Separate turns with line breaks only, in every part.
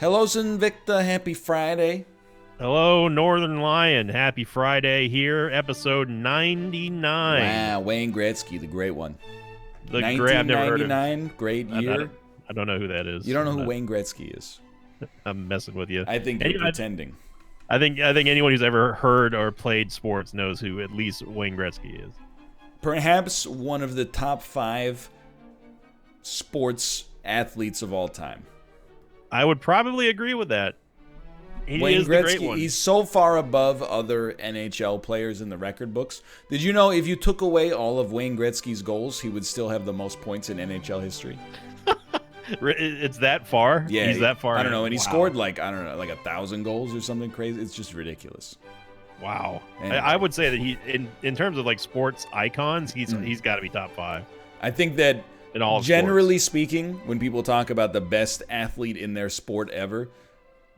Hello, Sinvicta. Happy Friday.
Hello, Northernlion. Happy Friday here, episode 99.
Wow, Wayne Gretzky, the great one.
I've never heard of.
1999, great year.
I don't know who that is.
You don't know who Wayne Gretzky is?
I'm messing with you.
I think you're pretending.
I think anyone who's ever heard or played sports knows who at least Wayne Gretzky is.
Perhaps one of the top 5 sports athletes of all time.
I would probably agree with that. He
Wayne
is
Gretzky,
the great one.
he's so far above other NHL players in the record books. Did you know if you took away all of Wayne Gretzky's goals, he would still have the most points in NHL history?
It's that far?
Yeah.
He's that far.
I don't know. And he
Wow.
scored like 1,000 goals or something crazy. It's just ridiculous.
Wow.
Anyway.
I would say that he, in terms of like sports icons, he's got to be top 5
I think that
in all of
generally
sports.
speaking, when people talk about the best athlete in their sport ever,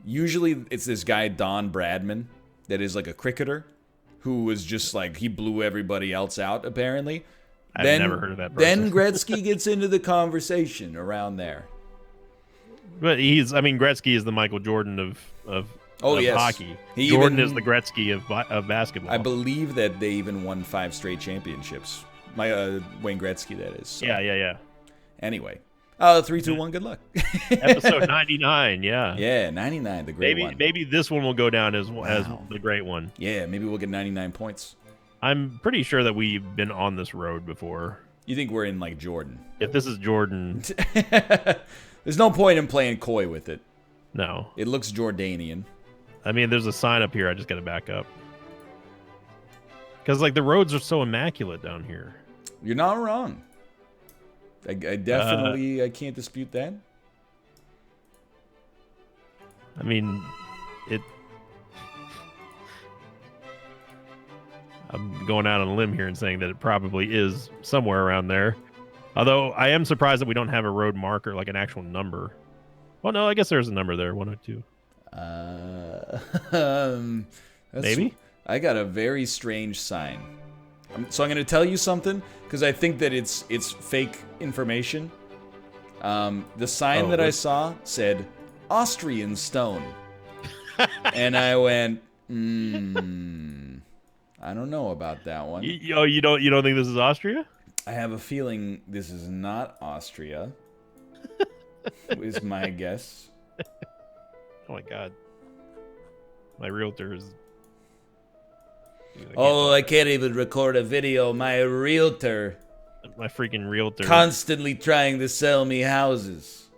usually it's this guy, Don Bradman, that is like a cricketer who was just like, he blew everybody else out, apparently.
I've never heard of that
Then
person.
Gretzky gets into the conversation around there.
But Gretzky is the Michael Jordan of
Yes.
hockey.
He
Jordan
even-
is the Gretzky of basketball.
I believe that they even won 5 straight championships. Wayne Gretzky, that is. So.
Yeah.
Anyway. 3, 2, 1, good luck.
Episode 99, yeah.
Yeah, 99, the great one.
Maybe this one will go down as
Wow.
the great one.
Yeah, maybe we'll get 99 points.
I'm pretty sure that we've been on this road before.
You think we're in, like, Jordan?
If this is Jordan,
There's no point in playing coy with it.
no.
It looks Jordanian.
I mean, there's a sign up here. I just got to back up. Because, like, the roads are so immaculate down here.
You're not wrong. I definitely I can't dispute that.
I mean, I'm going out on a limb here and saying that it probably is somewhere around there. Although I am surprised that we don't have a road marker, like an actual number. Well, no, I guess there's a number there, 102. Maybe?
I got a very strange sign. So I'm going to tell you something because I think that it's fake information. The sign that I saw said Austrian stone. And I went, I don't know about that one.
You don't think this is Austria?
I have a feeling this is not Austria. Is my guess.
Oh my god. My realtor is...
I can't even record a video. My realtor
My freaking realtor.
constantly trying to sell me houses.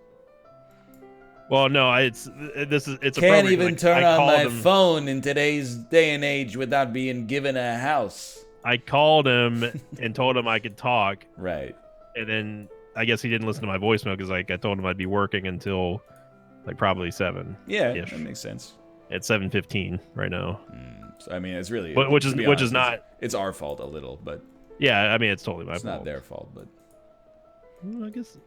Well, no, it's
Can't
appropriate.
even
Like,
turn
I
on
called
my
him-
phone in today's day and age without being given a house.
I called him and told him I could talk,
Right.
and then I guess he didn't listen to my voicemail because like I told him I'd be working until like probably 7.
Yeah,
Ish.
that makes sense.
At 7:15 right now.
So, I mean, it's really...
But which
to
is
be
which
honest,
is not.
It's our fault a little, but
Yeah, I mean it's totally my
it's
fault.
not their fault. But
I guess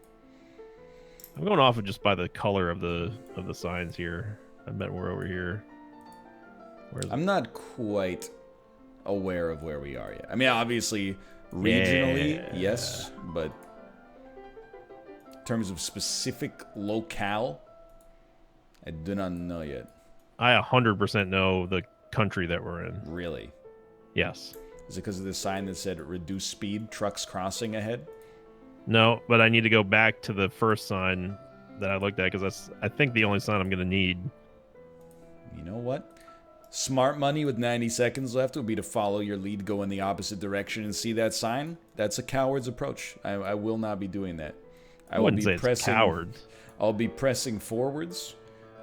I'm going off of just by the color of the signs here. I bet we're over here. Where's
I'm not quite aware of where we are yet. I mean, obviously, regionally, yes, but in terms of specific locale, I do not know yet.
I 100% know the country that we're in.
Really?
Yes.
Is it because of the sign that said reduce speed, trucks crossing ahead?
No, but I need to go back to the first sign that I looked at because that's, I think, the only sign I'm going to need.
You know what? Smart money with 90 seconds left would be to follow your lead, go in the opposite direction, and see that sign. That's a coward's approach. I will not be doing that.
I wouldn't say it's cowards.
I'll be pressing forwards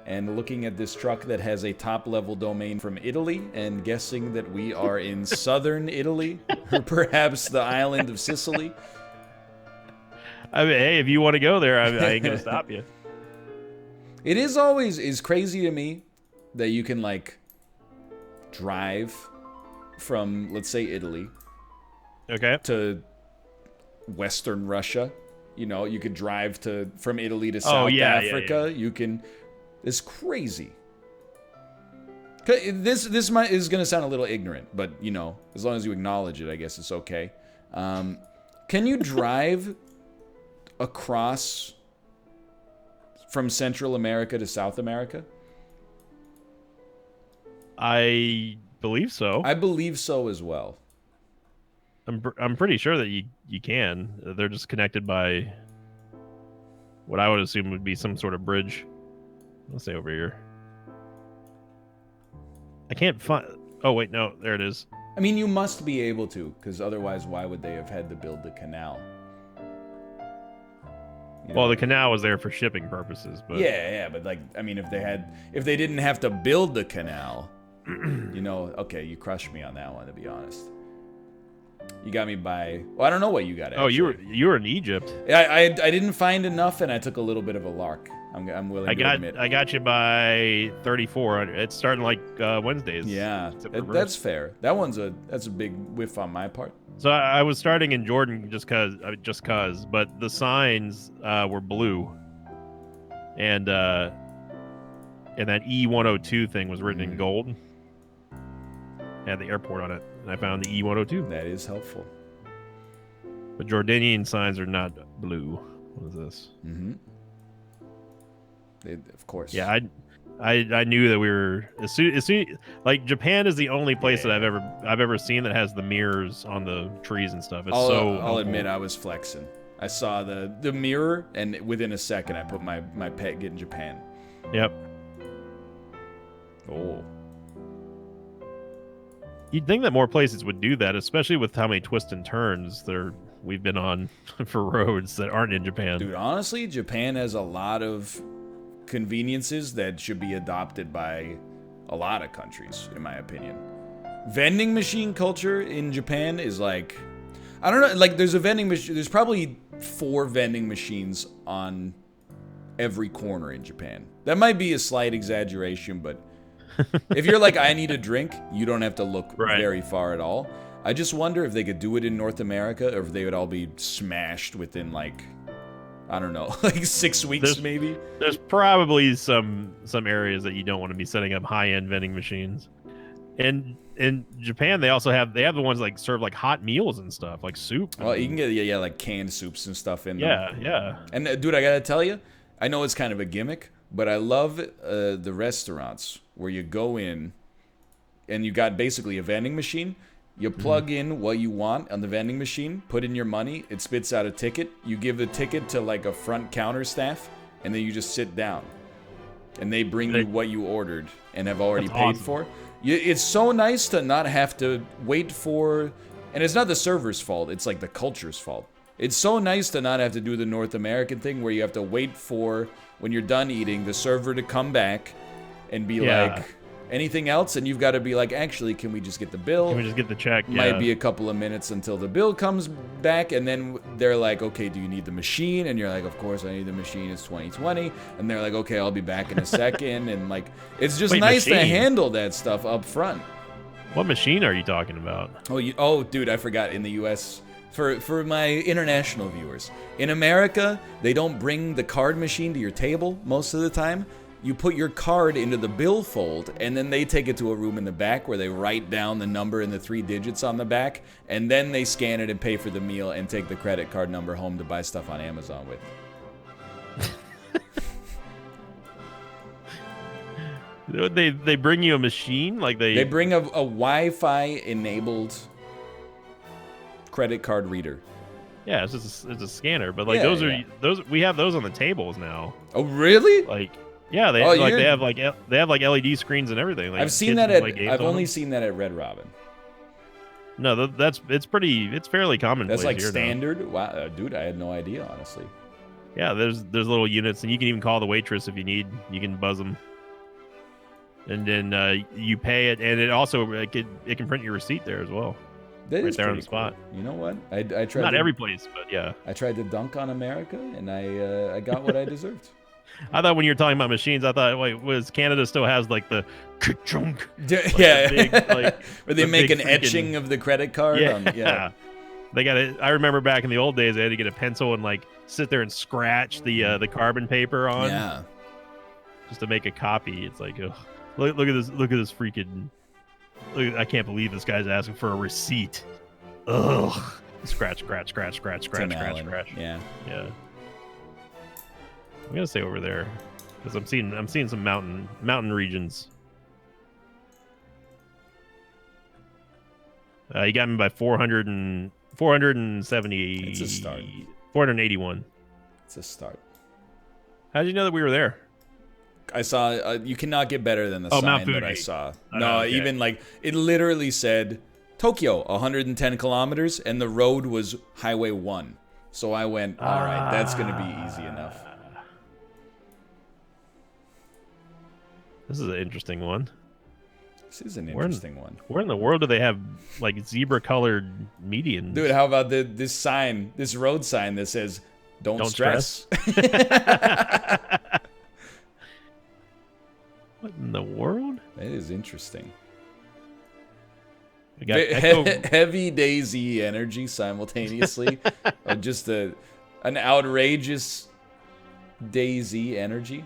and looking at this truck that has a top-level domain from Italy and guessing that we are in southern Italy or perhaps the island of Sicily.
I mean, hey, if you want to go there, I ain't going to stop you.
It is crazy to me that you can, like, drive from, let's say, Italy
Okay.
to Western Russia. You know, you could drive from Italy to South Africa.
Yeah.
You can... It's crazy. This is going to sound a little ignorant, but, you know, as long as you acknowledge it, I guess it's okay. Can you drive across from Central America to South America?
I believe so.
I believe so as well.
I'm pretty sure that you can. They're just connected by what I would assume would be some sort of bridge. Let's say over here. I can't find. Oh wait, no, there it is.
I mean, you must be able to, because otherwise, why would they have had to build the canal?
Well, the canal was there for shipping purposes, but
yeah, but like, I mean, if they didn't have to build the canal, okay, you crushed me on that one, to be honest. You got me by. Well, I don't know what you got. Actually.
Oh, you were in Egypt.
I didn't find enough, and I took a little bit of a lark. I'm willing to admit.
I got you by 34. It's starting like Wednesdays.
Yeah, that's fair. That's a big whiff on my part.
So I was starting in Jordan just cause, but the signs were blue, and that E102 thing was written in gold. Had the airport on it, and I found the E102.
That is helpful.
But Jordanian signs are not blue. What is this?
Mm-hmm. Of course.
Yeah, I knew that we were as soon like Japan is the only place that I've ever seen that has the mirrors on the trees and stuff. It's
I'll admit I was flexing. I saw the mirror, and within a second I put my pet get in Japan.
Yep.
Oh.
You'd think that more places would do that, especially with how many twists and turns we've been on for roads that aren't in Japan.
Dude, honestly, Japan has a lot of conveniences that should be adopted by a lot of countries, in my opinion. Vending machine culture in Japan is like, I don't know, like there's a vending machine, there's probably 4 vending machines on every corner in Japan. That might be a slight exaggeration, but if you're like, I need a drink, you don't have to look very far at all. I just wonder if they could do it in North America, or if they would all be smashed within like, I don't know, like 6 weeks maybe.
There's probably some areas that you don't want to be setting up high-end vending machines. And in Japan, they have the ones like serve like hot meals and stuff, like soup.
Well, you can get like canned soups and stuff in
them. Yeah.
And dude, I gotta tell you, I know it's kind of a gimmick, but I love the restaurants where you go in and you got basically a vending machine. You plug in what you want on the vending machine, put in your money, it spits out a ticket. You give the ticket to like a front counter staff, and then you just sit down. And they bring you what you ordered and have already paid for. It's so nice to not have to wait for, and it's not the server's fault, it's like the culture's fault. It's so nice to not have to do the North American thing where you have to wait for, when you're done eating, the server to come back and be like, anything else? And you've got to be like, actually, can we just get the bill?
Can we just get the check?
Might be a couple of minutes until the bill comes back, and then they're like, okay, do you need the machine? And you're like, of course I need the machine, it's 2020. And they're like, okay, I'll be back in a second. And like, it's just nice to handle that stuff up front.
What machine are you talking about?
Oh, dude, I forgot. In the US, for my international viewers, in America, they don't bring the card machine to your table most of the time. You put your card into the billfold, and then they take it to a room in the back where they write down the number and the 3 digits on the back, and then they scan it and pay for the meal and take the credit card number home to buy stuff on Amazon with.
They bring you a machine? Like they
bring a Wi-Fi enabled credit card reader.
Yeah, it's a scanner, but like those we have those on the tables now.
Oh, really?
Like yeah, they have like LED screens and everything. Like,
I've seen that I've only seen that at Red Robin.
No, it's fairly common.
That's like standard. Now. Wow, dude, I had no idea, honestly.
Yeah, there's little units, and you can even call the waitress if you need. You can buzz them, and then you pay it, and it also it can print your receipt there as well.
That
right there on the spot.
Cool. You know what? I tried.
Not every place, but yeah.
I tried to dunk on America, and I got what I deserved.
I thought when you were talking about machines, I thought, wait, Canada still has like the ka-chunk?
Like yeah, the big, like, where they make an etching of the credit card.
Yeah. They got it. I remember back in the old days, they had to get a pencil and like sit there and scratch the carbon paper on.
Yeah.
Just to make a copy. It's like, ugh. Look at this freaking. I can't believe this guy's asking for a receipt. Ugh. Scratch.
Yeah.
I'm gonna say over there, because I'm seeing some mountain regions. You got me by 470.
It's a start.
481.
It's a start.
How did you know that we were there?
I saw. You cannot get better than the
Mount
sign that
Fuji.
I saw.
Oh,
No,
okay.
even like it literally said Tokyo, 110 kilometers, and the road was Highway 1. So I went, all right, that's gonna be easy enough.
This is an interesting one.
This is an interesting one.
Where in the world do they have like zebra-colored medians?
Dude, how about this sign, this road sign that says, "Don't stress."
What in the world?
That is interesting.
We got Echo...
heavy Daisy energy simultaneously. Just an outrageous Daisy energy.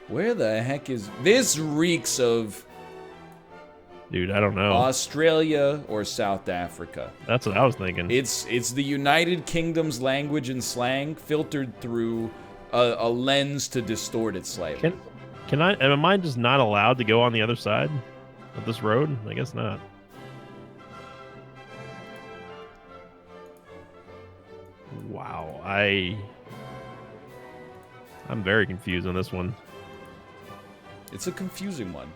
Where the heck is this? Reeks of,
dude, I don't know.
Australia or South Africa.
That's what I was thinking.
It's the United Kingdom's language and slang filtered through a lens to distort it slightly.
Am I just not allowed to go on the other side of this road? I guess not. Wow, I'm very confused on this one.
It's a confusing one.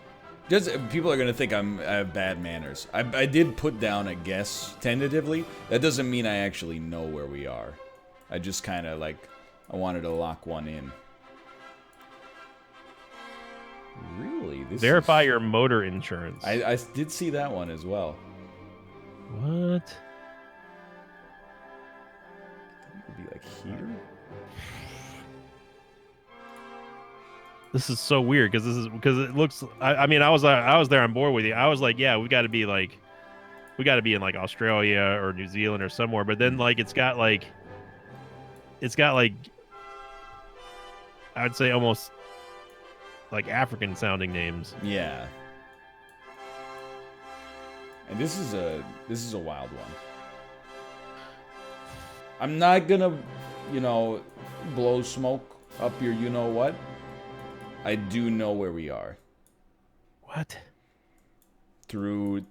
Just people are gonna think I have bad manners. I did put down a guess tentatively. That doesn't mean I actually know where we are. I just kind of like I wanted to lock one in. Really?
Verify your motor insurance.
I did see that one as well.
What?
It would be like here.
This is so weird because it looks. I mean, I was there on board with you. I was like, yeah, we got to be in like Australia or New Zealand or somewhere. But then like it's got like I would say almost like African sounding names.
Yeah. And this is a wild one. I'm not gonna, blow smoke up your you-know-what. I do know where we are.
What?
Through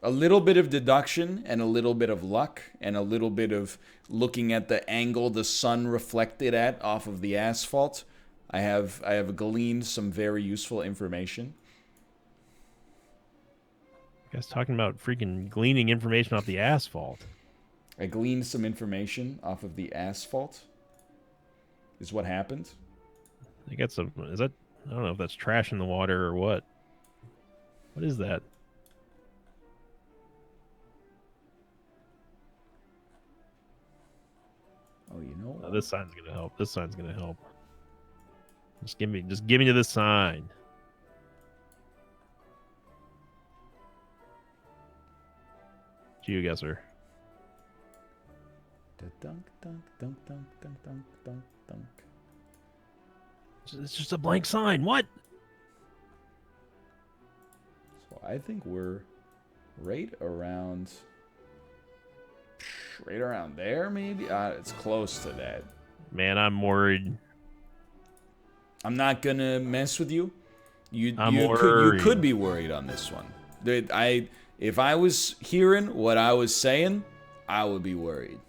a little bit of deduction and a little bit of luck and a little bit of looking at the angle the sun reflected at off of the asphalt, I have gleaned some very useful information.
You guys talking about freaking gleaning information off the asphalt?
I gleaned some information off of the asphalt. Is what happened.
I got some. Is that? I don't know if that's trash in the water or what. What is that?
Oh, you know.
Oh, this sign's gonna help. This sign's gonna help. Just give me to this sign. GeoGuessr.
Dunk, dunk, dunk, dunk, dunk, dunk, dunk, dunk.
It's just a blank sign. What?
So I think we're right around there, maybe. It's close to that.
Man, I'm worried.
I'm not gonna mess with you. You could be worried on this one. If I was hearing what I was saying, I would be worried.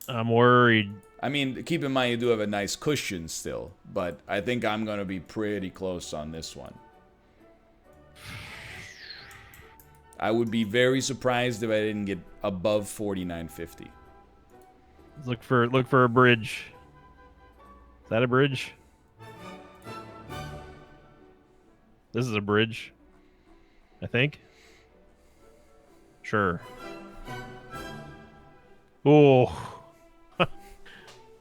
I'm worried.
I mean, keep in mind you do have a nice cushion still, but I think I'm going to be pretty close on this one. I would be very surprised if I didn't get above 49.50.
Look for a bridge. Is that a bridge? This is a bridge, I think. Sure. Oh.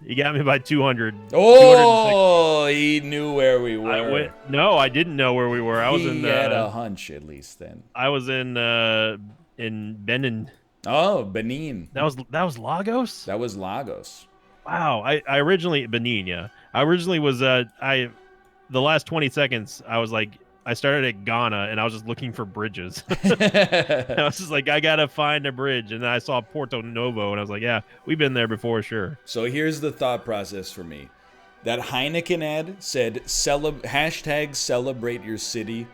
You got me by 200.
Oh, he knew where we were.
No, I didn't know where we were.
He had a hunch, at least then.
I was in Benin.
Oh, Benin.
That was Lagos?
That was Lagos.
Wow. I originally Benin, yeah. I originally was the last 20 seconds I was like I started at Ghana, and I was just looking for bridges. I was just like, I gotta find a bridge, and then I saw Porto Novo, and I was like, yeah, we've been there before, sure.
So here's the thought process for me. That Heineken ad said hashtag celebrate your city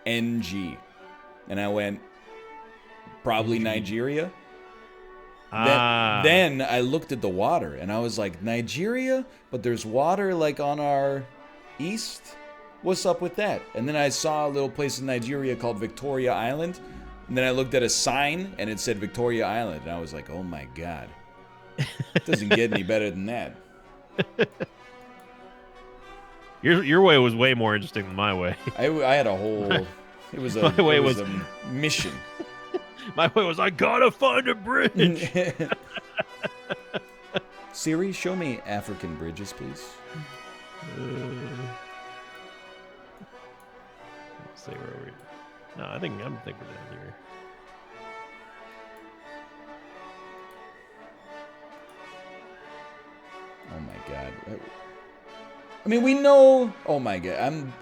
NG. And I went, probably Nigeria. Then I looked at the water and I was like, Nigeria? But there's water like on our east? What's up with that? And then I saw a little place in Nigeria called Victoria Island. And then I looked at a sign and it said Victoria Island. And I was like, oh my God. It doesn't get any better than that.
Your way was way more interesting than my way.
I had a whole... It was a mission.
My way was, I gotta find a bridge.
Siri, show me African bridges, please.
Let's see where we. No, I think we're down here.
Oh my God. I mean, we know. Oh my God.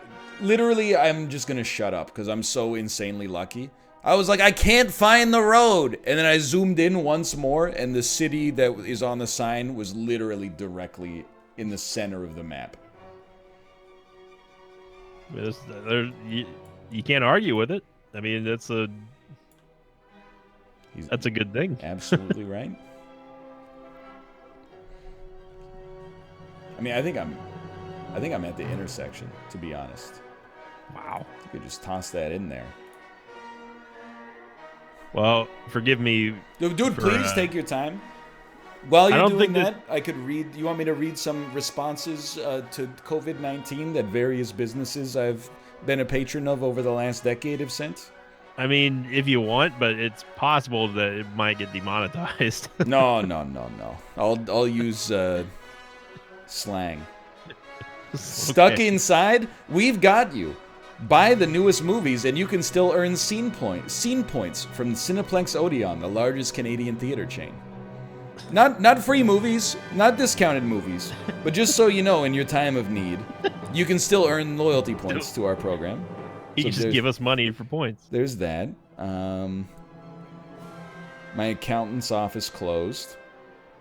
I'm just gonna shut up because I'm so insanely lucky. I was like, I can't find the road. And then I zoomed in once more, and the city that is on the sign was literally directly in the center of the map.
You can't argue with it. I mean, that's a good thing.
Absolutely right. I mean, I think I'm at the intersection, to be honest.
Wow.
You could just toss that in there.
Well, forgive me.
Dude, please take your time. While you're doing that, I could read. You want me to read some responses to COVID-19 that various businesses I've been a patron of over the last decade have sent?
I mean, if you want, but it's possible that it might get demonetized.
No. I'll use slang. Stuck inside? We've got you. Buy the newest movies and you can still earn scene points from Cineplex Odeon, the largest Canadian theater chain. Not free movies, not discounted movies, but just so you know, in your time of need, you can still earn loyalty points to our program.
You can just give us money for points.
There's that. My accountant's office closed.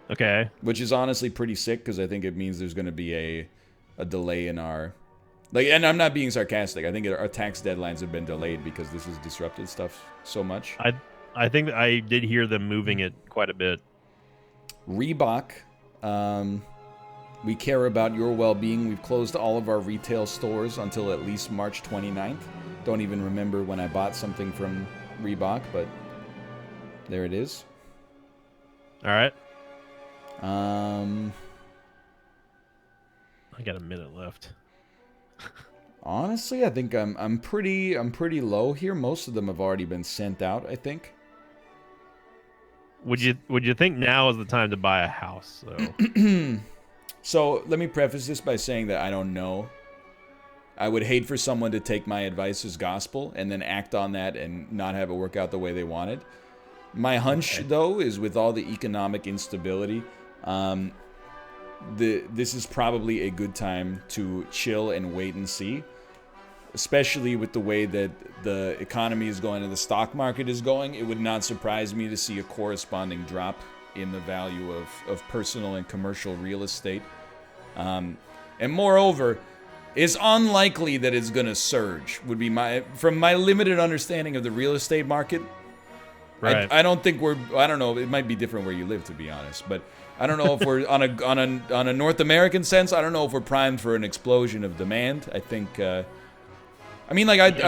Okay.
Which is honestly pretty sick because I think it means there's going to be a delay in our... and I'm not being sarcastic. I think our tax deadlines have been delayed because this has disrupted stuff so much.
I think that I did hear them moving it quite a bit.
Reebok, we care about your well-being. We've closed all of our retail stores until at least March 29th. Don't even remember when I bought something from Reebok, but there it is.
All right.
I
got a minute left.
Honestly, I think I'm pretty low here. Most of them have already been sent out, I think.
Would you think now is the time to buy a house? So,
so let me preface this by saying that I don't know. I would hate for someone to take my advice as gospel and then act on that and not have it work out the way they wanted. My hunch, though, is with all the economic instability, this is probably a good time to chill and wait and see, especially with the way that the economy is going and the stock market is going. It would not surprise me to see a corresponding drop in the value of personal and commercial real estate. And moreover, it's unlikely that it's going to surge, would be from my limited understanding of the real estate market.
Right.
I don't think I don't know, it might be different where you live, to be honest, but I don't know if we're on a North American sense. I don't know if we're primed for an explosion of demand. I think, I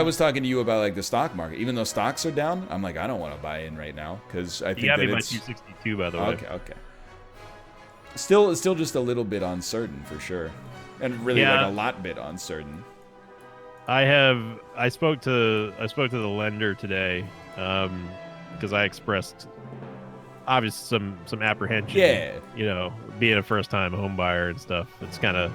was talking to you about like the stock market. Even though stocks are down, I'm like, I don't want to buy in right now because I think
that it's 262 by the way.
Okay. Still just a little bit uncertain for sure, and really like a lot bit uncertain.
I spoke to the lender today because I expressed obviously some apprehension.
Yeah.
You know, being a first time home buyer and stuff. It's kind of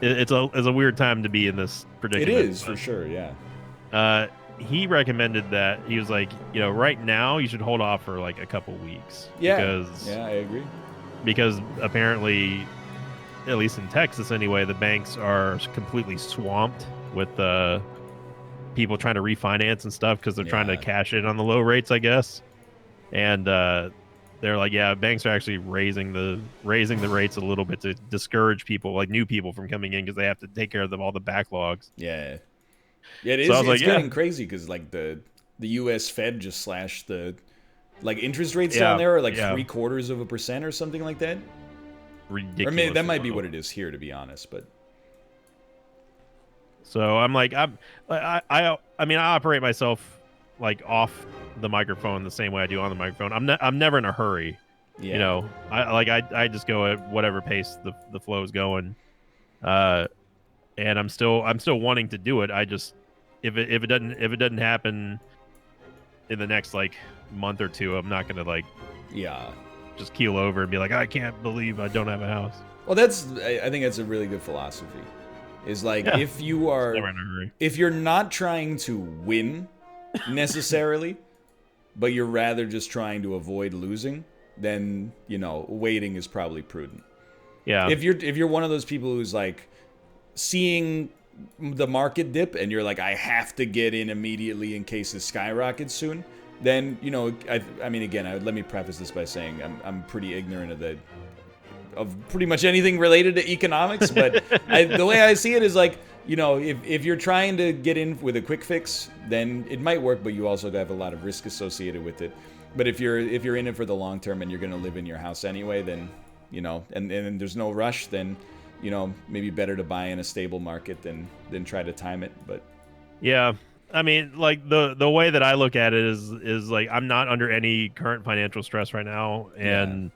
it's a weird time to be in this predicament.
It is for sure. Yeah.
He recommended that. He was like, right now you should hold off for like a couple weeks.
Yeah. I agree.
Because apparently, at least in Texas anyway, the banks are completely swamped with people trying to refinance and stuff because they're trying to
Yeah.
cash in on the low rates, I guess. And they're like, yeah, banks are actually raising the rates a little bit to discourage people, like new people, from coming in because they have to take care of all the backlogs.
Yeah. Yeah, it
So
is.
I was like,
It's
yeah,
getting crazy because like the U.S. Fed just slashed the like interest rates
yeah,
down there are like
yeah,
0.75% or something like that.
ridiculous.
Or maybe that might be what it is here, to be honest. But
so I'm like, I mean, I operate myself like off the microphone the same way I do on the microphone. I'm never in a hurry.
yeah,
You know, I just go at whatever pace the flow is going. And I'm still wanting to do it. I just if it doesn't happen in the next like month or two, I'm not gonna like
yeah.
just keel over and be like, I can't believe I don't have a house.
Well, I think that's a really good philosophy. Is like
Yeah.
if you are
Never in a hurry.
if you're not trying to win necessarily, but you're rather just trying to avoid losing, then waiting is probably prudent.
Yeah.
If you're one of those people who's like seeing the market dip and you're like, I have to get in immediately in case it skyrockets soon, then I mean, again, let me preface this by saying I'm pretty ignorant of pretty much anything related to economics, but the way I see it is like, if you're trying to get in with a quick fix, then it might work, but you also have a lot of risk associated with it. But if you're in it for the long term and you're going to live in your house anyway, then and there's no rush, then maybe better to buy in a stable market than try to time it. But
yeah, I mean, like the way that I look at it is like I'm not under any current financial stress right now, and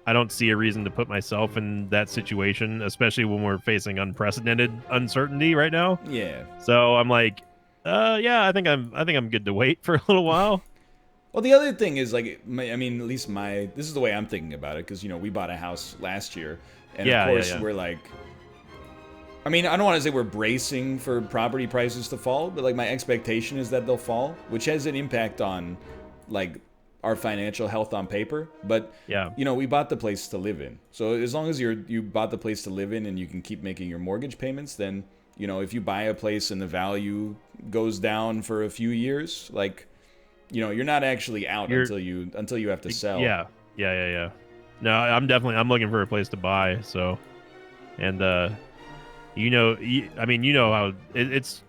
I don't see a reason to put myself in that situation, especially when we're facing unprecedented uncertainty right now.
Yeah.
So I'm like, yeah, I think I'm good to wait for a little while.
Well, the other thing is like, I mean, at least this is the way I'm thinking about it, because we bought a house last year, and of course we're like, I mean, I don't want to say we're bracing for property prices to fall, but like my expectation is that they'll fall, which has an impact on like our financial health on paper. But
yeah,
we bought the place to live in, so as long as you bought the place to live in and you can keep making your mortgage payments, then if you buy a place and the value goes down for a few years, like you're not actually out until you have to sell.
Yeah. No, I'm looking for a place to buy. So, and I mean, how it's.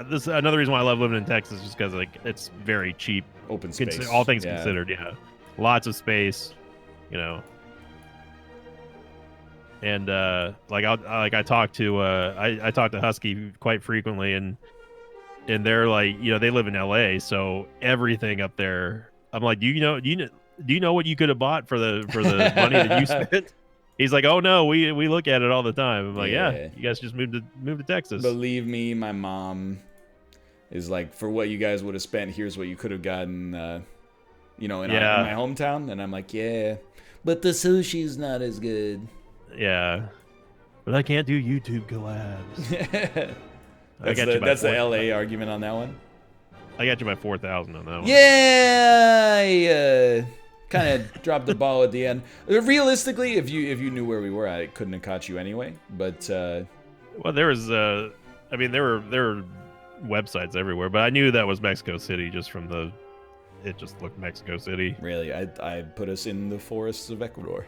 This is another reason why I love living in Texas, just because like it's very cheap,
open space,
all things considered. Yeah, lots of space, and I talk to Husky quite frequently, and they're like, they live in LA, so everything up there. I'm like, do you know what you could have bought for the money that you spent? He's like, oh no, we look at it all the time. I'm like, yeah, you guys just moved to Texas.
Believe me, my mom is like, for what you guys would have spent, here's what you could have gotten, in my hometown. And I'm like, yeah, but the sushi's not as good.
Yeah, but I can't do YouTube collabs.
That's the LA argument on that one.
I got you by 4,000 on that one.
Yeah, kind of dropped the ball at the end. Realistically, if you knew where we were, I couldn't have caught you anyway. But
well, there was there were websites everywhere, but I knew that was Mexico City just from it just looked Mexico City.
Really, I put us in the forests of Ecuador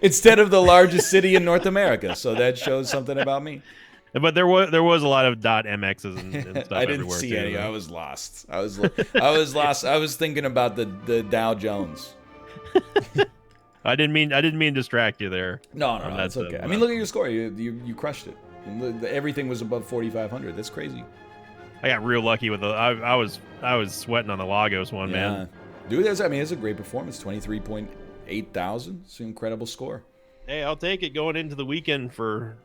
instead of the largest city in North America. So that shows something about me.
But there was a lot of .mx's and stuff.
I didn't see any. I was lost. I was lost. I was thinking about the Dow Jones.
I didn't mean to distract you there.
No, that's okay. I mean, look at your score. You crushed it. Everything was above 4,500. That's crazy.
I got real lucky with I was sweating on the Lagos one, man.
Dude, it's a great performance. 23.8 thousand. It's an incredible score.
Hey, I'll take it going into the weekend for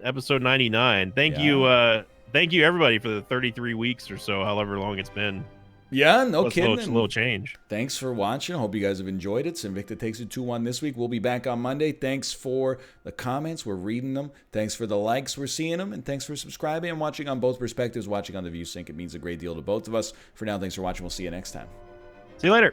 episode 99. Thank you everybody for the 33 weeks or so, however long it's been.
Yeah, no kidding.
It's a little change.
Thanks for watching. Hope you guys have enjoyed it. Sinvicta takes it 2-1 this week. We'll be back on Monday. Thanks for the comments. We're reading them. Thanks for the likes. We're seeing them. And thanks for subscribing and watching on both perspectives. Watching on the ViewSync. It means a great deal to both of us. For now, thanks for watching. We'll see you next time.
See you later.